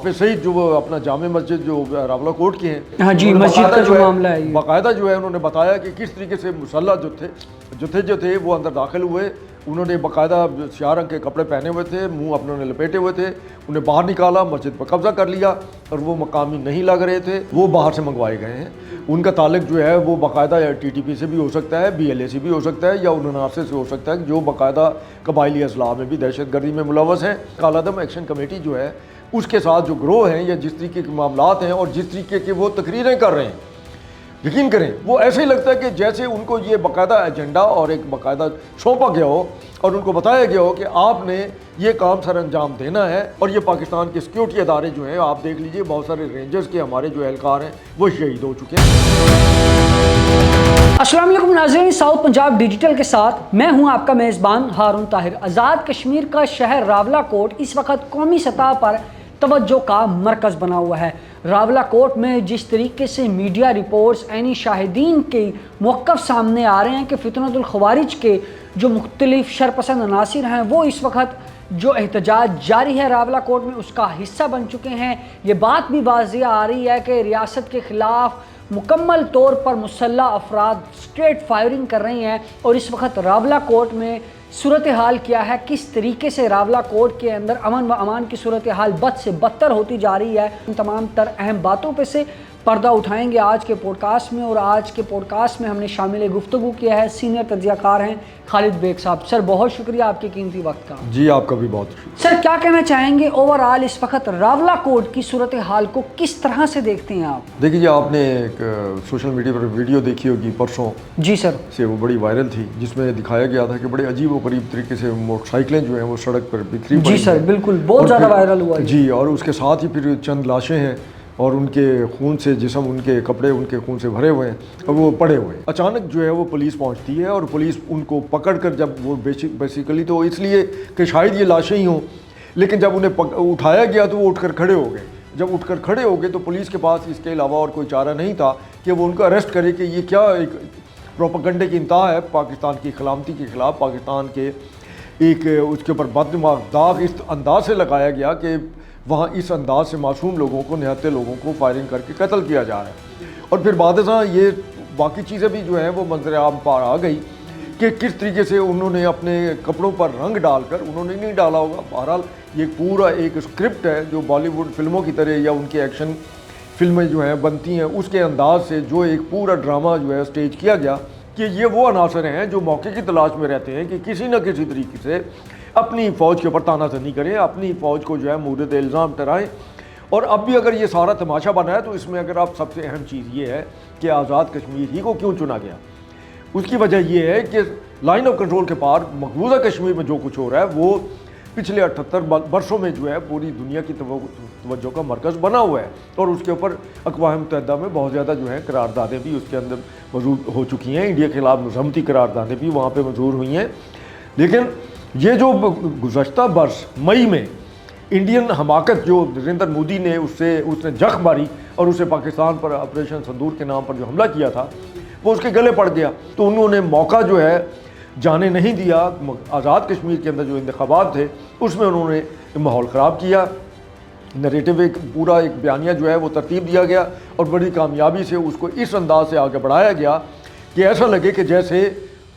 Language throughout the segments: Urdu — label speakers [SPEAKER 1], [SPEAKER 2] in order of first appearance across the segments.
[SPEAKER 1] حافظ سعید جو وہ اپنا جامع مسجد جو راولہ کوٹ کے ہیں،
[SPEAKER 2] ہاں جی، مسجد کا جو معاملہ ہے
[SPEAKER 1] باقاعدہ جو ہے انہوں نے بتایا کہ کس طریقے سے مسلح جو تھے وہ اندر داخل ہوئے. انہوں نے باقاعدہ سیاہ رنگ کے کپڑے پہنے ہوئے تھے، منہ اپنے نے لپیٹے ہوئے تھے، انہیں باہر نکالا، مسجد پر قبضہ کر لیا اور وہ مقامی نہیں لگ رہے تھے، وہ باہر سے منگوائے گئے ہیں. ان کا تعلق جو ہے وہ باقاعدہ ٹی ٹی پی سے بھی ہو سکتا ہے، بی ایل اے سے بھی ہو سکتا ہے، یا اناناسے سے ہو سکتا ہے، جو باقاعدہ قبائلی اضلاع میں بھی دہشت گردی میں ملوث ہیں. کالعدم ایکشن کمیٹی جو ہے اس کے ساتھ جو گروہ ہیں یا جس طریقے کے معاملات ہیں اور جس طریقے کے وہ تقریریں کر رہے ہیں، یقین کریں وہ ایسے ہی لگتا ہے کہ جیسے ان کو یہ باقاعدہ ایجنڈا اور ایک باقاعدہ سونپا گیا ہو اور ان کو بتایا گیا ہو کہ آپ نے یہ کام سر انجام دینا ہے. اور یہ پاکستان کے سیکیورٹی ادارے جو ہیں، آپ دیکھ لیجئے بہت سارے رینجرز کے ہمارے جو اہلکار ہیں وہ شہید ہو چکے ہیں.
[SPEAKER 2] السلام علیکم ناظرین، ساؤتھ پنجاب ڈیجیٹل کے ساتھ میں ہوں آپ کا میزبان ہارون طاہر. آزاد کشمیر کا شہر راولہ کوٹ اس وقت قومی سطح پر توجہ کا مرکز بنا ہوا ہے. راولہ کوٹ میں جس طریقے سے میڈیا رپورٹس عینی شاہدین کے موقف سامنے آ رہے ہیں کہ فتنۃ الخوارج کے جو مختلف شرپسند عناصر ہیں وہ اس وقت جو احتجاج جاری ہے راولہ کوٹ میں اس کا حصہ بن چکے ہیں. یہ بات بھی واضح آ رہی ہے کہ ریاست کے خلاف مکمل طور پر مسلح افراد اسٹریٹ فائرنگ کر رہی ہیں. اور اس وقت راولہ کوٹ میں صورتحال کیا ہے، کس طریقے سے راولہ کوٹ کے اندر امن و امان کی صورتحال بد سے بدتر ہوتی جا رہی ہے، ان تمام تر اہم باتوں پہ سے پردہ اٹھائیں گے آج کے پوڈ کاسٹ میں. اور آج کے پوڈ کاسٹ میں ہم نے شامل گفتگو کیا ہے سینئر تجزیہ کار ہیں خالد بیگ صاحب. سر بہت شکریہ آپ کے قیمتی وقت کا.
[SPEAKER 1] جی آپ کا بھی بہت شکریہ.
[SPEAKER 2] سر کیا کہنا چاہیں گے اوورآل اس وقت راولہ کوٹ کی صورتحال کو کس طرح سے دیکھتے ہیں آپ؟
[SPEAKER 1] دیکھیے جی، آپ نے ایک سوشل میڈیا پر ویڈیو دیکھی ہوگی پرسوں
[SPEAKER 2] جی سر
[SPEAKER 1] سے، وہ بڑی وائرل تھی، جس میں دکھایا گیا تھا کہ بڑے عجیب و غریب طریقے سے موٹر سائیکلیں جو ہیں وہ سڑک پر بکھری پڑی.
[SPEAKER 2] جی سر بالکل، بہت زیادہ وائرل ہوا ہے.
[SPEAKER 1] جی، اور اس کے ساتھ ہی پھر چند لاشیں ہیں اور ان کے خون سے جسم، ان کے کپڑے ان کے خون سے بھرے ہوئے ہیں اور وہ پڑے ہوئے ہیں. اچانک جو ہے وہ پولیس پہنچتی ہے اور پولیس ان کو پکڑ کر، جب وہ بیسیکلی تو اس لیے کہ شاید یہ لاشیں ہی ہوں، لیکن جب انہیں اٹھایا گیا تو وہ اٹھ کر کھڑے ہو گئے. جب اٹھ کر کھڑے ہو گئے تو پولیس کے پاس اس کے علاوہ اور کوئی چارہ نہیں تھا کہ وہ ان کو اریسٹ کرے کہ یہ کیا ایک پروپیگنڈے کی انتہا ہے پاکستان کی سلامتی کے خلاف. پاکستان کے ایک اس کے اوپر بددماغ داغ اس انداز سے لگایا گیا کہ وہاں اس انداز سے معصوم لوگوں کو، نہتے لوگوں کو فائرنگ کر کے قتل کیا جا رہا ہے. اور پھر بعد ازاں یہ باقی چیزیں بھی جو ہیں وہ منظر عام پر آ گئی کہ کس طریقے سے انہوں نے اپنے کپڑوں پر رنگ ڈال کر، انہوں نے نہیں ڈالا ہوگا، بہرحال یہ پورا ایک اسکرپٹ ہے جو بالی ووڈ فلموں کی طرح یا ان کے ایکشن فلمیں جو ہیں بنتی ہیں اس کے انداز سے جو ایک پورا ڈرامہ جو ہے اسٹیج کیا گیا کہ یہ وہ عناصر ہیں جو موقع کی تلاش میں رہتے ہیں کہ کسی نہ کسی طریقے سے اپنی فوج کے اوپر تانا زنی کریں، اپنی فوج کو جو ہے مورد الزام ٹھہرائیں. اور اب بھی اگر یہ سارا تماشا بنا ہے تو اس میں اگر آپ سب سے اہم چیز یہ ہے کہ آزاد کشمیر ہی کو کیوں چنا گیا. اس کی وجہ یہ ہے کہ لائن آف کنٹرول کے پار مقبوضہ کشمیر میں جو کچھ ہو رہا ہے وہ پچھلے 78 برسوں میں جو ہے پوری دنیا کی توجہ کا مرکز بنا ہوا ہے. اور اس کے اوپر اقوام متحدہ میں بہت زیادہ جو ہے قراردادیں بھی اس کے اندر موجود ہو چکی ہیں. انڈیا کے خلاف مذمتی قراردادیں بھی وہاں پہ منظور ہوئی ہیں. لیکن یہ جو گزشتہ برس مئی میں انڈین حماقت جو نریندر مودی نے اس نے جخ ماری اور اسے پاکستان پر آپریشن سندور کے نام پر جو حملہ کیا تھا وہ اس کے گلے پڑ گیا. تو انہوں نے موقع جو ہے جانے نہیں دیا. آزاد کشمیر کے اندر جو انتخابات تھے اس میں انہوں نے ماحول خراب کیا. نریٹو ایک پورا ایک بیانیہ جو ہے وہ ترتیب دیا گیا اور بڑی کامیابی سے اس کو اس انداز سے آگے بڑھایا گیا کہ ایسا لگے کہ جیسے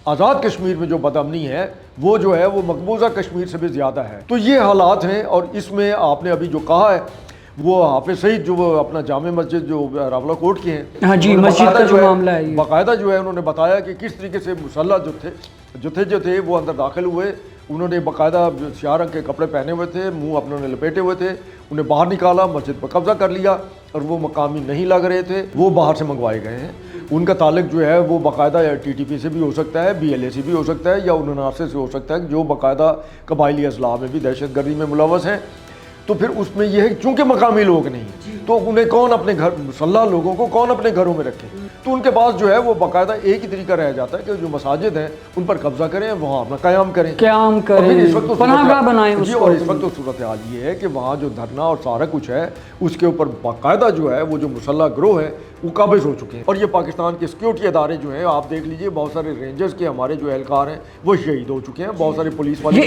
[SPEAKER 1] آزاد کشمیر میں جو بدامنی ہے وہ جو ہے وہ مقبوضہ کشمیر سے بھی زیادہ ہے. تو یہ حالات ہیں. اور اس میں آپ نے ابھی جو کہا ہے وہ حافظ سعید جو وہ اپنا جامع مسجد جو راولہ کوٹ کے ہیں،
[SPEAKER 2] ہاں جی، مسجد کا جو معاملہ ہے
[SPEAKER 1] باقاعدہ جو ہے انہوں نے بتایا کہ کس طریقے سے مسلح جو تھے وہ اندر داخل ہوئے. انہوں نے باقاعدہ سیاہ رنگ کے کپڑے پہنے ہوئے تھے، منہ اپنے نے لپیٹے ہوئے تھے، انہیں باہر نکالا، مسجد پر قبضہ کر لیا اور وہ مقامی نہیں لگ رہے تھے، وہ باہر سے منگوائے گئے ہیں. ان کا تعلق جو ہے وہ باقاعدہ ٹی ٹی پی سے بھی ہو سکتا ہے، بی ایل اے سے بھی ہو سکتا ہے، یا اناناسے سے ہو سکتا ہے، جو باقاعدہ قبائلی اضلاع میں بھی دہشت گردی میں ملوث ہیں. تو پھر اس میں یہ ہے چونکہ مقامی لوگ نہیں تو انہیں کون اپنے گھر، مسلح لوگوں کو کون اپنے گھروں میں رکھے. تو ان کے پاس جو ہے وہ باقاعدہ ایک ہی طریقہ رہ جاتا ہے کہ جو مساجد ہیں ان پر قبضہ کریں، وہاں اپنا قیام کریں،
[SPEAKER 2] پناہ گاہ بنائیں.
[SPEAKER 1] اور اس وقت تو صورتحال یہ ہے کہ وہاں جو دھرنا اور سارا کچھ ہے اس کے اوپر باقاعدہ جو ہے وہ جو مسلح گروہ ہے وہ قابض ہو چکے ہیں. اور یہ پاکستان کے سیکیورٹی ادارے جو ہیں آپ دیکھ لیجئے بہت سارے رینجرز کے ہمارے جو اہلکار ہیں وہ شہید ہو چکے ہیں. بہت سارے پولیس والے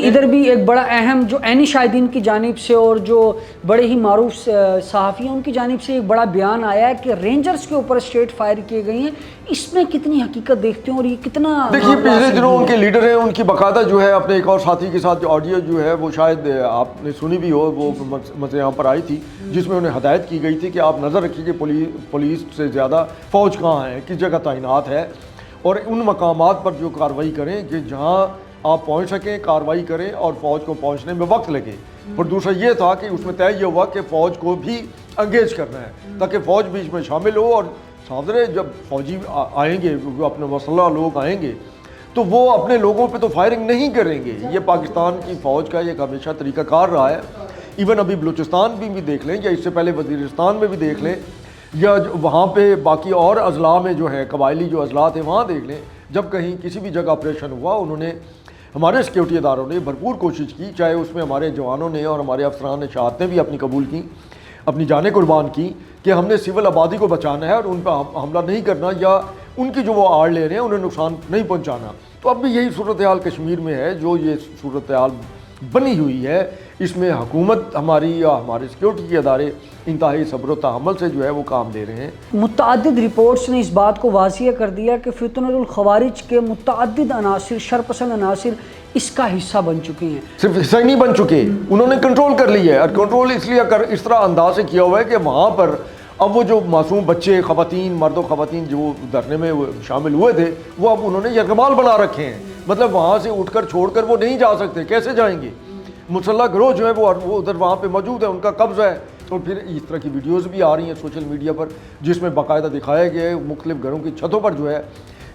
[SPEAKER 2] ادھر بھی ایک بڑا اہم جو عینی شاہدین کی جانب سے اور جو بڑے ہی معروف صحافی ہیں ان کی جانب سے ایک بڑا بیان آیا ہے کہ رینجرز کے اوپر اسٹریٹ فائر کیے گئے ہیں، اس میں کتنی حقیقت دیکھتے ہیں اور یہ کتنا؟
[SPEAKER 1] دیکھیے پچھلے دنوں ان کے لیڈر ہیں، ان کی باقاعدہ جو ہے اپنے ایک اور ساتھی کے ساتھ جو آڈیو جو ہے وہ شاید آپ نے سنی بھی ہو، وہ مجھے یہاں پر آئی تھی، جس میں انہیں ہدایت کی گئی تھی کہ آپ نظر رکھیے کہ پولیس سے زیادہ فوج کہاں ہے، کس جگہ تعینات ہے، اور ان مقامات پر جو کارروائی کریں کہ جہاں آپ پہنچ سکیں کارروائی کریں اور فوج کو پہنچنے میں وقت لگے۔ اور دوسرا یہ تھا کہ اس میں طے یہ ہوا کہ فوج کو بھی انگیج کرنا ہے تاکہ فوج بھی اس میں شامل ہو، اور سامنے جب فوجی آئیں گے، اپنے مسلح لوگ آئیں گے تو وہ اپنے لوگوں پہ تو فائرنگ نہیں کریں گے۔ یہ پاکستان کی فوج کا ایک ہمیشہ طریقہ کار رہا ہے۔ ایون ابھی بلوچستان بھی دیکھ لیں یا اس سے پہلے وزیرستان میں بھی دیکھ لیں، یا وہاں پہ باقی اور اضلاع میں جو ہے قبائلی جو اضلاع تھے وہاں دیکھ لیں، جب کہیں کسی بھی جگہ آپریشن ہوا انہوں نے، ہمارے سیکیورٹی اداروں نے بھرپور کوشش کی، چاہے اس میں ہمارے جوانوں نے اور ہمارے افسران نے شہادتیں بھی اپنی قبول کی، اپنی جانیں قربان کی کہ ہم نے سول آبادی کو بچانا ہے اور ان پہ حملہ نہیں کرنا، یا ان کی جو وہ آڑ لے رہے ہیں انہیں نقصان نہیں پہنچانا۔ تو اب بھی یہی صورتحال کشمیر میں ہے، جو یہ صورتحال بنی ہوئی ہے، اس میں حکومت ہماری یا ہمارے سیکیورٹی کے ادارے انتہائی صبر و تحمل سے جو ہے وہ کام لے رہے ہیں۔
[SPEAKER 2] متعدد رپورٹس نے اس بات کو واضح کر دیا کہ فتنۃ الخوارج کے متعدد عناصر، شرپسند عناصر اس کا حصہ بن چکے ہیں۔ صرف
[SPEAKER 1] حصہ ہی نہیں بن چکے، انہوں نے کنٹرول کر لی ہے، اور کنٹرول اس لیے اس طرح انداز سے کیا ہوا ہے کہ وہاں پر اب وہ جو معصوم بچے، خواتین، مرد و خواتین جو دھرنے میں شامل ہوئے تھے، وہ اب انہوں نے یرغمال بنا رکھے ہیں، مطلب وہاں سے اٹھ کر چھوڑ کر وہ نہیں جا سکتے، کیسے جائیں گے؟ مسلح گروہ جو ہے وہ ادھر وہاں پہ موجود ہے، ان کا قبضہ ہے۔ اور پھر اس طرح کی ویڈیوز بھی آ رہی ہیں سوشل میڈیا پر، جس میں باقاعدہ دکھایا گیا ہے مختلف گھروں کی چھتوں پر جو ہے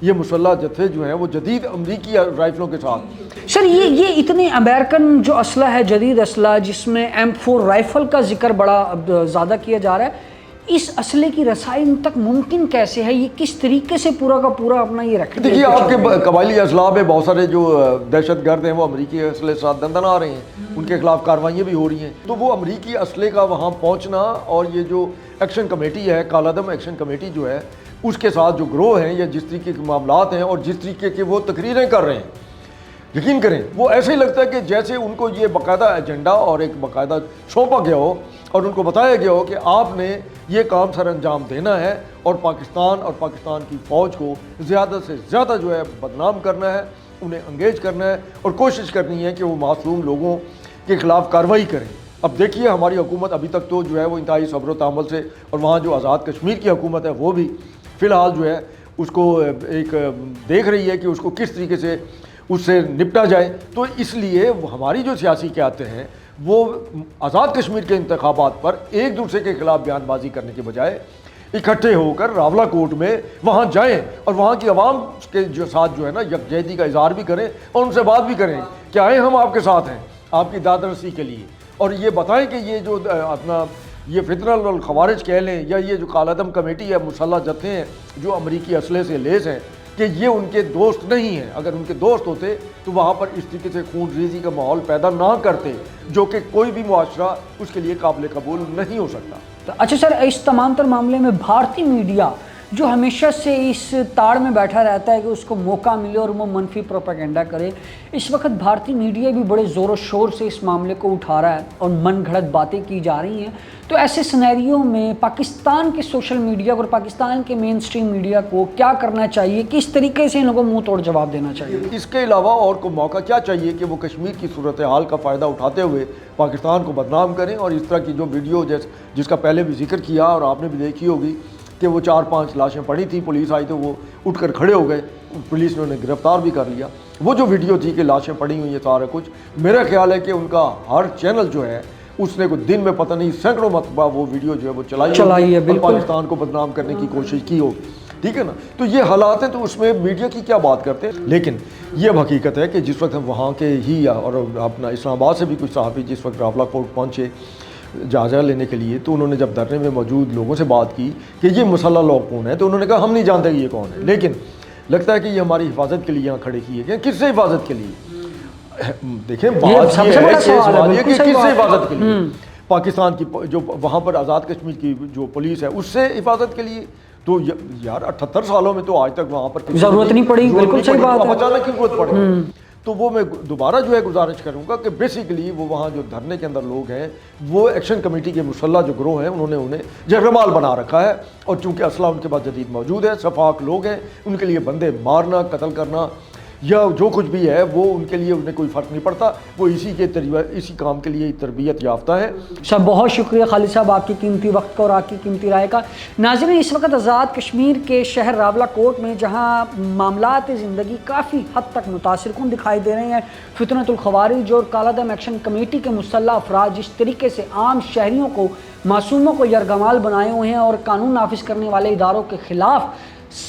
[SPEAKER 1] یہ مسلح جتھے جو ہیں وہ جدید امریکی رائفلوں کے ساتھ۔
[SPEAKER 2] سر یہ اتنے امریکن جو اسلحہ ہے، جدید اسلحہ جس میں M4 رائفل کا ذکر بڑا زیادہ کیا جا رہا ہے، اس اسلحے کی رسائی ان تک ممکن کیسے ہے؟ یہ کس طریقے سے پورا کا پورا اپنا یہ رکھتے ہیں؟
[SPEAKER 1] دیکھیے آپ کے قبائلی اضلاع میں بہت سارے جو دہشت گرد ہیں وہ امریکی اسلحے کے ساتھ دندن آ رہے ہیں، ان کے خلاف کاروائیاں بھی ہو رہی ہیں، تو وہ امریکی اسلحے کا وہاں پہنچنا، اور یہ جو ایکشن کمیٹی ہے، کالعدم ایکشن کمیٹی جو ہے، اس کے ساتھ جو گروہ ہیں یا جس طریقے کے معاملات ہیں اور جس طریقے کے وہ تقریریں کر رہے ہیں، یقین کریں وہ ایسے ہی لگتا ہے کہ جیسے ان کو یہ باقاعدہ ایجنڈا اور ایک باقاعدہ سونپا گیا ہو اور ان کو بتایا گیا ہو کہ آپ نے یہ کام سر انجام دینا ہے اور پاکستان اور پاکستان کی فوج کو زیادہ سے زیادہ جو ہے بدنام کرنا ہے، انہیں انگیج کرنا ہے اور کوشش کرنی ہے کہ وہ معصوم لوگوں کے خلاف کارروائی کریں۔ اب دیکھیے ہماری حکومت ابھی تک تو جو ہے وہ انتہائی صبر و تحمل سے، اور وہاں جو آزاد کشمیر کی حکومت ہے وہ بھی فی الحال جو ہے اس کو ایک دیکھ رہی ہے کہ اس کو کس طریقے سے اس سے نپٹا جائے۔ تو اس لیے ہماری جو سیاسی قیادتیں ہیں وہ آزاد کشمیر کے انتخابات پر ایک دوسرے کے خلاف بیان بازی کرنے کے بجائے اکٹھے ہو کر راولہ کوٹ میں وہاں جائیں اور وہاں کی عوام کے جو ساتھ جو ہے نا یکجہتی کا اظہار بھی کریں اور ان سے بات بھی کریں کہ آئیں ہم آپ کے ساتھ ہیں آپ کی داد رسی کے لیے، اور یہ بتائیں کہ یہ جو اپنا یہ فتنۃ الخوارج کہہ لیں یا یہ جو کالعدم کمیٹی ہے، مسلح جتھے ہیں جو امریکی اسلحے سے لیس ہیں، کہ یہ ان کے دوست نہیں ہیں۔ اگر ان کے دوست ہوتے تو وہاں پر اس طریقے سے خون ریزی کا ماحول پیدا نہ کرتے، جو کہ کوئی بھی معاشرہ اس کے لیے قابل قبول نہیں ہو سکتا۔
[SPEAKER 2] اچھا سر، اس تمام تر معاملے میں بھارتی میڈیا جو ہمیشہ سے اس تاڑ میں بیٹھا رہتا ہے کہ اس کو موقع ملے اور وہ منفی پروپیگنڈا کرے، اس وقت بھارتی میڈیا بھی بڑے زور و شور سے اس معاملے کو اٹھا رہا ہے اور من گھڑت باتیں کی جا رہی ہیں، تو ایسے سینیریو میں پاکستان کے سوشل میڈیا اور پاکستان کے مین سٹریم میڈیا کو کیا کرنا چاہیے؟ کس طریقے سے ان لوگوں کو منہ توڑ جواب دینا چاہیے؟
[SPEAKER 1] اس کے علاوہ اور کو موقع کیا چاہیے کہ وہ کشمیر کی صورتحال کا فائدہ اٹھاتے ہوئے پاکستان کو بدنام کریں، اور اس طرح کی جو ویڈیو جس کا پہلے بھی ذکر کیا اور آپ نے بھی دیکھی ہوگی کہ وہ 4-5 لاشیں پڑی تھیں، پولیس آئی تو وہ اٹھ کر کھڑے ہو گئے، پولیس نے انہیں گرفتار بھی کر لیا۔ وہ جو ویڈیو تھی کہ لاشیں پڑی ہوئی ہیں سارا کچھ، میرا خیال ہے کہ ان کا ہر چینل جو ہے اس نے کوئی دن میں پتہ نہیں سینکڑوں مرتبہ وہ ویڈیو جو ہے وہ چلائی ہے اور پاکستان کو بدنام کرنے کی کوشش کی ہوگی، ٹھیک ہے نا۔ تو یہ حالات ہیں، تو اس میں میڈیا کی کیا بات کرتے ہیں، لیکن یہ اب حقیقت ہے کہ جس وقت ہم وہاں کے ہی اور اپنا اسلام آباد سے بھی کچھ صحافی جس وقت راولہ کوٹ پہنچے جائزہ لینے کے لیے، تو انہوں نے جب دھرنے میں موجود لوگوں سے بات کی کہ یہ مسلح لوگ کون ہیں، تو انہوں نے کہا ہم نہیں جانتے کہ یہ کون ہے، لیکن لگتا ہے کہ یہ ہماری حفاظت کے لیے یہاں کھڑے کیے گئے۔ کس سے حفاظت کے لیے؟ دیکھیں بات یہ ہے کہ سوال یہ کہ کس سے حفاظت کے لیے؟ پاکستان کی جو وہاں پر آزاد کشمیر کی جو پولیس ہے اس سے حفاظت کے لیے؟ تو یار 78 سالوں میں تو آج تک وہاں پر
[SPEAKER 2] ضرورت نہیں پڑی، بالکل صحیح بات ہے،
[SPEAKER 1] اچانک کی ضرورت پڑے؟ تو وہ میں دوبارہ جو ہے گزارش کروں گا کہ بیسیکلی وہ وہاں جو دھرنے کے اندر لوگ ہیں وہ ایکشن کمیٹی کے مسلح جو گروہ ہیں انہوں نے انہیں جرمال بنا رکھا ہے، اور چونکہ اسلحہ ان کے پاس جدید موجود ہے، شفاق لوگ ہیں، ان کے لیے بندے مارنا، قتل کرنا یا جو کچھ بھی ہے وہ ان کے لیے انہیں کوئی فرق نہیں پڑتا، وہ اسی کام کے لیے تربیت یافتہ ہے۔
[SPEAKER 2] صاحب بہت شکریہ خالد صاحب آپ کی قیمتی وقت کا اور آپ کی قیمتی رائے کا۔ ناظرین اس وقت آزاد کشمیر کے شہر راولہ کوٹ میں جہاں معاملات زندگی کافی حد تک متاثر کن دکھائی دے رہے ہیں، فتنۃ الخوارج اور کالا دم ایکشن کمیٹی کے مسلح افراد جس طریقے سے عام شہریوں کو، معصوموں کو یرغمال بنائے ہوئے ہیں اور قانون نافذ کرنے والے اداروں کے خلاف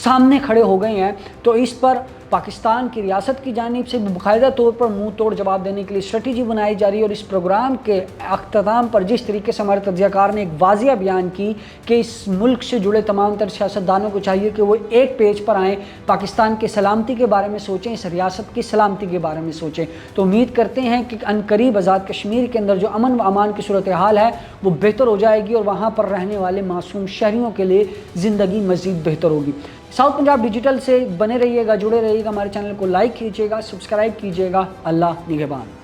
[SPEAKER 2] سامنے کھڑے ہو گئے ہیں، تو اس پر پاکستان کی ریاست کی جانب سے باقاعدہ طور پر منہ توڑ جواب دینے کے لیے اسٹریٹجی بنائی جا رہی ہے، اور اس پروگرام کے اختتام پر جس طریقے سے ہمارے تجزیہ کار نے ایک واضح بیان کی کہ اس ملک سے جڑے تمام تر سیاستدانوں کو چاہیے کہ وہ ایک پیج پر آئیں، پاکستان کی سلامتی کے بارے میں سوچیں، اس ریاست کی سلامتی کے بارے میں سوچیں، تو امید کرتے ہیں کہ عنقریب آزاد کشمیر کے اندر جو امن و امان کی صورتحال ہے وہ بہتر ہو جائے گی اور وہاں پر رہنے والے معصوم شہریوں کے لیے زندگی مزید بہتر ہوگی۔ ساؤتھ پنجاب ڈیجیٹل سے بنے رہیے گا، جڑے رہیے گا، ہمارے چینل کو لائک کیجیے گا، سبسکرائب کیجیے گا۔ اللہ نگہبان۔